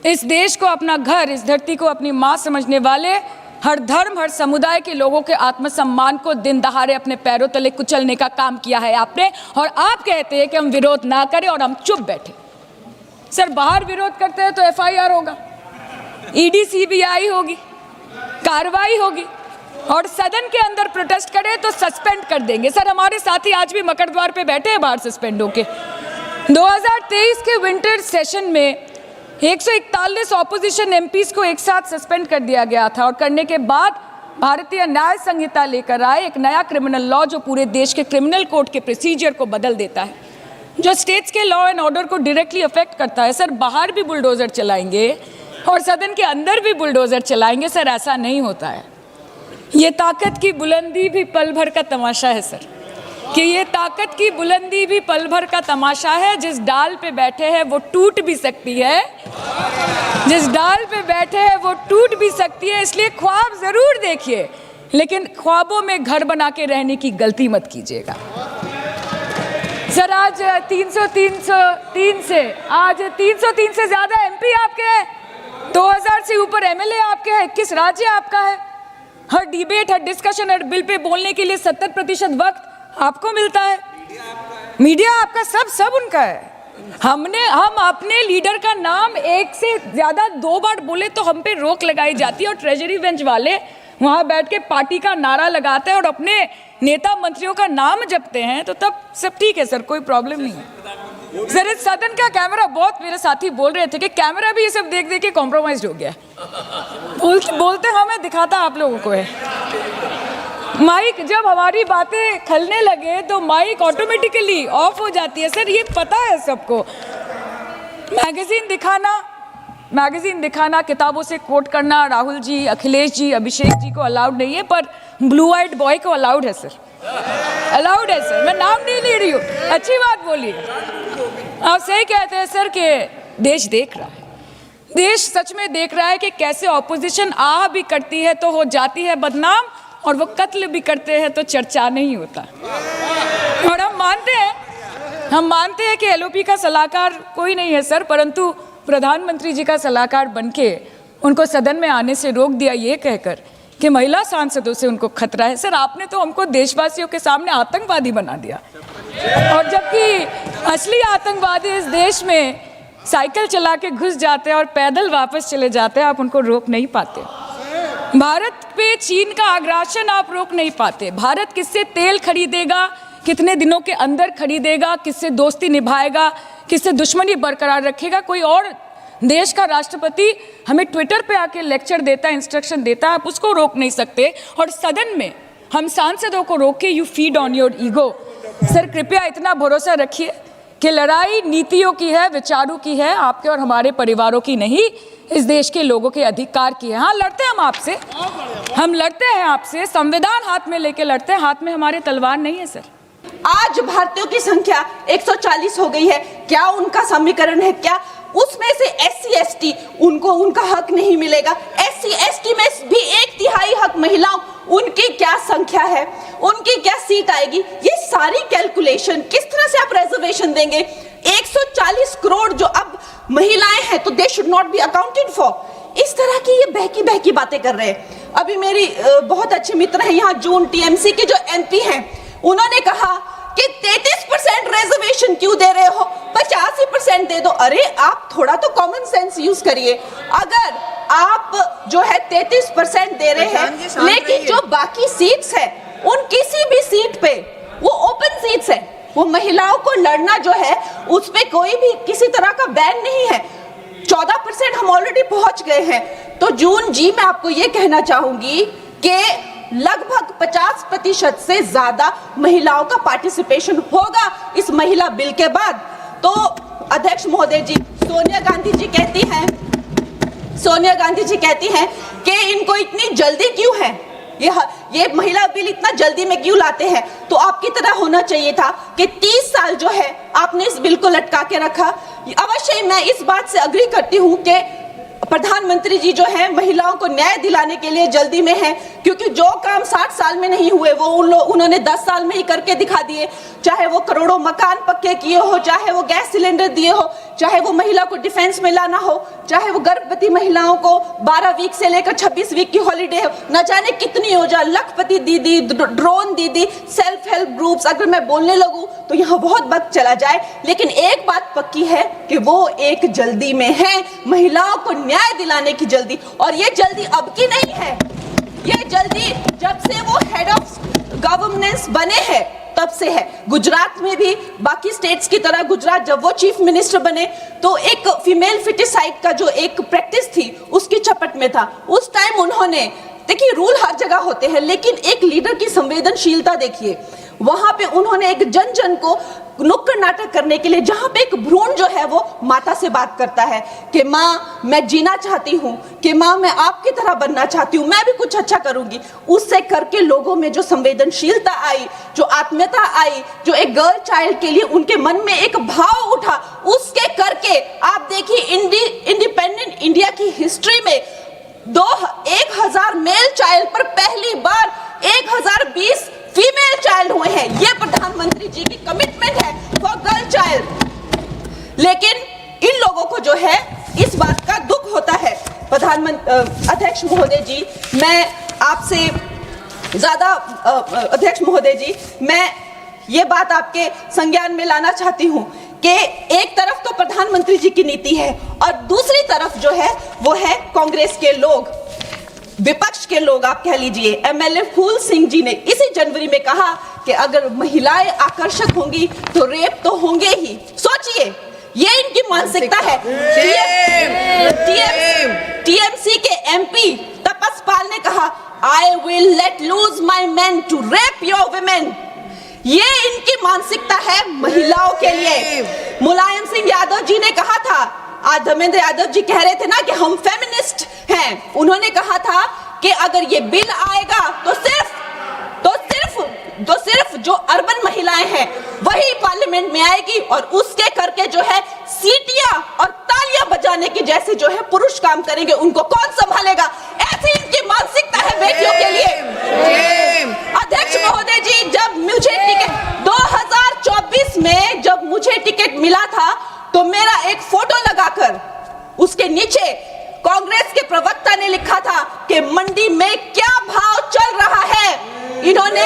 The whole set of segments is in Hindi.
इस देश को अपना घर, इस धरती को अपनी माँ समझने वाले, हर धर्म हर समुदाय के लोगों के आत्मसम्मान को दिन दहाड़े अपने पैरों तले कुचलने का काम किया है आपने। और आप कहते हैं कि हम विरोध ना करें और हम चुप बैठे। सर, बाहर विरोध करते हैं तो एफआईआर होगा, ईडी सीबीआई होगी, कार्रवाई होगी, और सदन के अंदर प्रोटेस्ट करें तो सस्पेंड कर देंगे। सर, हमारे साथी आज भी मकर द्वार पे बैठे हैं बाहर सस्पेंड होके। 2023 के विंटर सेशन में 141 ऑपोजिशन एमपीज को एक साथ सस्पेंड कर दिया गया था, और करने के बाद भारतीय न्याय संहिता लेकर आए एक नया क्रिमिनल लॉ जो पूरे देश के क्रिमिनल कोड के प्रोसीजर को बदल देता है, जो स्टेट्स के लॉ एंड ऑर्डर को डायरेक्टली अफेक्ट करता है। सर, बाहर भी बुलडोजर चलाएंगे और सदन के अंदर भी बुलडोजर चलाएंगे। सर, ऐसा नहीं होता है। ये ताकत की बुलंदी भी पल भर का तमाशा है सर, कि ये ताकत की बुलंदी भी पल भर का तमाशा है। जिस डाल पे बैठे हैं वो टूट भी सकती है, जिस डाल पे बैठे हैं वो टूट भी सकती है। इसलिए ख्वाब जरूर देखिए, लेकिन ख्वाबों में घर बना के रहने की गलती मत कीजिएगा। सर, आज 303 से ज्यादा एमपी आपके हैं, 2000 से ऊपर एमएलए आपके हैं, 21 राज्य आपका है। हर डिबेट, हर डिस्कशन, हर बिल पे बोलने के लिए 70% वक्त आपको मिलता है। मीडिया आपका, सब उनका है। हम अपने लीडर का नाम एक से ज्यादा 2 बार बोले तो हम पे रोक लगाई जाती है, और ट्रेजरी बेंच वाले वहां बैठ के पार्टी का नारा लगाते हैं और अपने नेता मंत्रियों का नाम जपते हैं, तो तब सब ठीक है सर, कोई प्रॉब्लम नहीं है। सर, इस सदन का कैमरा, बहुत मेरे साथी बोल रहे थे कि कैमरा भी ये सब देख देख के कॉम्प्रोमाइज हो गया। बोलते हमें दिखाता आप लोगों को है। माइक जब हमारी बातें खलने लगे तो माइक ऑटोमेटिकली ऑफ हो जाती है। सर, ये पता है सबको। मैगजीन दिखाना, किताबों से कोट करना राहुल जी, अखिलेश जी, अभिषेक जी को अलाउड नहीं है, पर ब्लू आइड बॉय को अलाउड है सर, अलाउड है सर। मैं नाम नहीं ले रही हूँ, अच्छी बात बोलिए। आप सही कहते हैं सर कि देश देख रहा है, देश सच में देख रहा है कि कैसे ऑपोजिशन आह भी करती है तो हो जाती है बदनाम, और वो कत्ल भी करते हैं तो चर्चा नहीं होता। और हम मानते हैं कि एलओपी का सलाहकार कोई नहीं है सर, परंतु प्रधानमंत्री जी का सलाहकार बनके उनको सदन में आने से रोक दिया, ये कहकर कि महिला सांसदों से उनको खतरा है। सर, आपने तो हमको देशवासियों के सामने आतंकवादी बना दिया, और जबकि असली आतंकवादी इस देश में साइकिल चला के घुस जाते हैं और पैदल वापस चले जाते हैं, आप उनको रोक नहीं पाते। भारत पे चीन का आग्रासन आप रोक नहीं पाते। भारत किससे तेल खरीदेगा, कितने दिनों के अंदर खरीदेगा, किससे दोस्ती निभाएगा, किससे दुश्मनी बरकरार रखेगा, कोई और देश का राष्ट्रपति हमें ट्विटर पे आके लेक्चर देता है, इंस्ट्रक्शन देता है, आप उसको रोक नहीं सकते। और सदन में हम सांसदों को रोक के you feed on your ego. Sir, कृपया इतना भरोसा रखिए कि लड़ाई नीतियों की है, विचारों की है, आपके और हमारे परिवारों की नहीं, इस देश के लोगों के अधिकार की है। हाँ, लड़ते हैं हम आपसे, हम लड़ते हैं आपसे, संविधान हाथ में लेके लड़ते हैं, हाथ में हमारे तलवार नहीं है सर। आज भारतीयों की संख्या 140 हो गई है, क्या उनका समीकरण है? क्या उसमें से SC ST उनको उनका हक नहीं मिलेगा? SC ST में भी 1/3 हक महिलाओं, उनकी क्या संख्या है, उनकी क्या सीट आएगी? ये सारी कैलकुलेशन किस तरह से आप रिजर्वेशन देंगे? 140 करोड़ जो अब महिलाएं हैं तो they should not be accounted for. इस तरह की ये बहकी बहकी बातें कर रहे हैं। अभी मेरी बहुत अच्छे मित्र हैं यहाँ, जून टीएमसी के जो MP हैं, उन्होंने कहा कि 33% रिजर्वेशन क्यों दे रहे हो, 85% दे दो। अरे, आप थोड़ा तो कॉमन सेंस यूज करिए। अगर आप जो है 33% दे रहे हैं, लेकिन जो बाकी सीट्स है उन किसी भी सीट पे वो ओपन सीट्स है, वो महिलाओं को लड़ना जो है उस पे कोई भी किसी तरह का बैन नहीं है। 14% हम ऑलरेडी पहुंच गए हैं। तो जून जी, मैं आपको ये कहना चाहूंगी कि लगभग 50% से ज्यादा महिलाओं का पार्टिसिपेशन होगा इस महिला बिल के बाद। तो अध्यक्ष महोदय जी, सोनिया गांधी जी कहती हैं कि इनको इतनी जल्दी क्यों है, ये महिला बिल इतना जल्दी में क्यों लाते हैं? तो आपकी तरह होना चाहिए था कि 30 साल जो है आपने इस बिल को लटका के रखा। अवश्य मैं इस बात से अग्री करती हूँ कि प्रधानमंत्री जी जो है महिलाओं को न्याय दिलाने के लिए जल्दी में है, क्योंकि जो काम 60 साल में नहीं हुए वो उन्होंने 10 साल में ही करके दिखा दिए। चाहे वो करोड़ों मकान पक्के किए हो, चाहे वो गैस सिलेंडर दिए हो, चाहे वो महिला को डिफेंस में लाना हो, चाहे वो गर्भवती महिलाओं को 12 वीक से लेकर 26 वीक की हॉलीडे हो, न जाने कितनी योजना, लखपति दीदी, ड्रोन दीदी, सेल्फ हेल्प ग्रुप्स, अगर मैं बोलने लगूं तो यहाँ बहुत वक्त चला जाए। लेकिन एक बात पक्की है कि वो एक जल्दी में है, महिलाओं को न्याय दिलाने की जल्दी। और ये जल्दी अब की नहीं है, ये जल्दी जब से वो हेड ऑफ गवर्नेंस बने हैं तब से है। गुजरात में भी बाकी स्टेट्स की तरह गुजरात जब वो चीफ मिनिस्टर बने तो एक फीमेल फिटिसाइड का जो एक प्रैक्टिस थी उसकी चपेट में था। उस टाइम उन्होंने, देखिए रूल हर जगह होते हैं, लेकिन एक लीडर की संवेदनशीलता देखिए, वहां पे उन्होंने एक जन जन को नुक्कड़ नाटक करने के लिए, जहां पे एक भ्रूण जो है वो माता से बात करता है कि माँ मैं जीना चाहती हूँ, कि माँ मैं आपकी तरह बनना चाहती हूँ, मैं भी कुछ अच्छा करूंगी, उससे करके लोगों में जो संवेदनशीलता आई, जो आत्मीयता आई, जो एक गर्ल चाइल्ड के लिए उनके मन में एक भाव उठा, उसके करके आप देखिए इंडिपेंडेंट इंडिया की हिस्ट्री में 1000 मेल चाइल्ड पर पहली बार 1020 फीमेल चाइल्ड हुए हैं। ये प्रधानमंत्री जी की कमिटमेंट है फॉर गर्ल चाइल्ड। लेकिन इन लोगों को जो है इस बात का दुख होता है। अध्यक्ष महोदय जी, मैं आपसे ज्यादा अध्यक्ष महोदय जी, मैं ये बात आपके संज्ञान में लाना चाहती हूँ कि एक तरफ तो प्रधानमंत्री जी की नीति है और दूसरी तरफ जो है वो है कांग्रेस के लोग, विपक्ष के लोग आप कह लीजिए। एमएलए फूल सिंह जी ने इसी जनवरी में कहा कि अगर महिलाएं आकर्षक होंगी तो रेप तो होंगे ही। सोचिए, ये इनकी मानसिकता है। टीएमसी के एमपी तपस पाल ने कहा, I will let loose my man to rape your women. ये इनकी मानसिकता है महिलाओं के लिए। मुलायम सिंह यादव जी ने कहा था, आज धर्मेंद्र यादव जी कह रहे थे ना कि हम फेमिनिस्ट हैं, उन्होंने कहा था कि अगर ये बिल आएगा तो सिर्फ जो अर्बन महिलाएं हैं वही पार्लियामेंट में आएगी और उसके करके जो है सीटियां और तालियां बजाने की जैसे जो है पुरुष काम करेंगे, उनको कौन संभालेगा? ऐसी इनकी मानसिकता है बेटियों के लिए। अध्यक्ष महोदय जी, जब मुझे टिकट 2024 में जब मुझे टिकट मिला था तो मेरा एक फोटो लगाकर उसके नीचे कांग्रेस के प्रवक्ता ने लिखा था कि मंडी में क्या भाव चल रहा है। इन्होंने,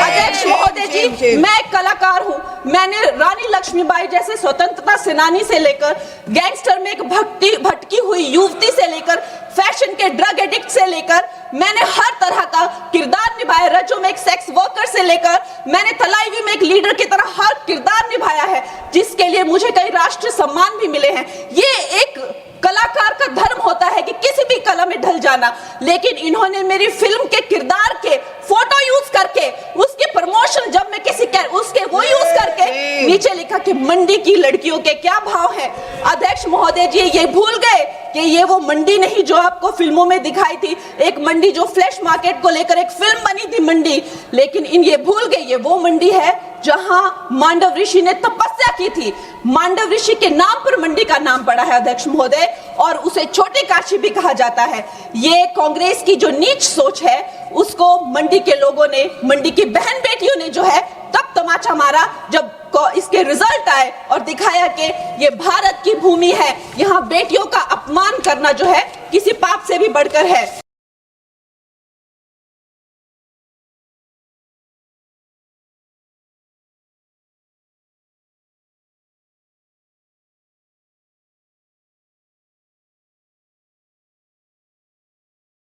अध्यक्ष महोदय जी, मैं कलाकार हूं, मैंने रानी लक्ष्मीबाई जैसे स्वतंत्रता सेनानी से लेकर गैंगस्टर में एक भटकी हुई युवती से लेकर फैशन के ड्रग एडिक्ट से लेकर मैंने हर तरह का किरदार निभाया। रजो में एक सेक्स वर्कर से लेकर मैंने तलाईवी में एक लीडर की तरह हर किरदार निभाया है, जिसके लिए मुझे कई राष्ट्रीय सम्मान भी मिले हैं। ये एक कलाकार का धर्म होता है कि किसी भी कला में ढल जाना, लेकिन इन्होंने मेरी फिल्म के किरदार के फोटो यूज करके उसकी प्रमोशन, जब मैं किसी उसके वो यूज करके नीचे लिखा कि मंडी की लड़कियों के क्या भाव है। अध्यक्ष महोदय जी ये भूल गए कि ये वो मंडी नहीं जो आपको फिल्मों में दिखाई थी, एक मंडी जो फ्लैश मार्केट को लेकर एक फिल्म बनी थी मंडी, लेकिन ये भूल गए ये वो मंडी है जहां मांडव ऋषि ने तपस्या की थी। मांडव ऋषि के नाम पर मंडी का नाम पड़ा है अध्यक्ष महोदय, और उसे छोटी काशी भी कहा जाता है। ये कांग्रेस की जो नीच सोच है उसको मंडी के लोगों ने, मंडी की बहन बेटियों ने जो है तब तमाचा मारा जब इसके रिजल्ट आए और दिखाया कि ये भारत की भूमि है, यहाँ बेटियों का अपमान करना जो है किसी पाप से भी बढ़कर है।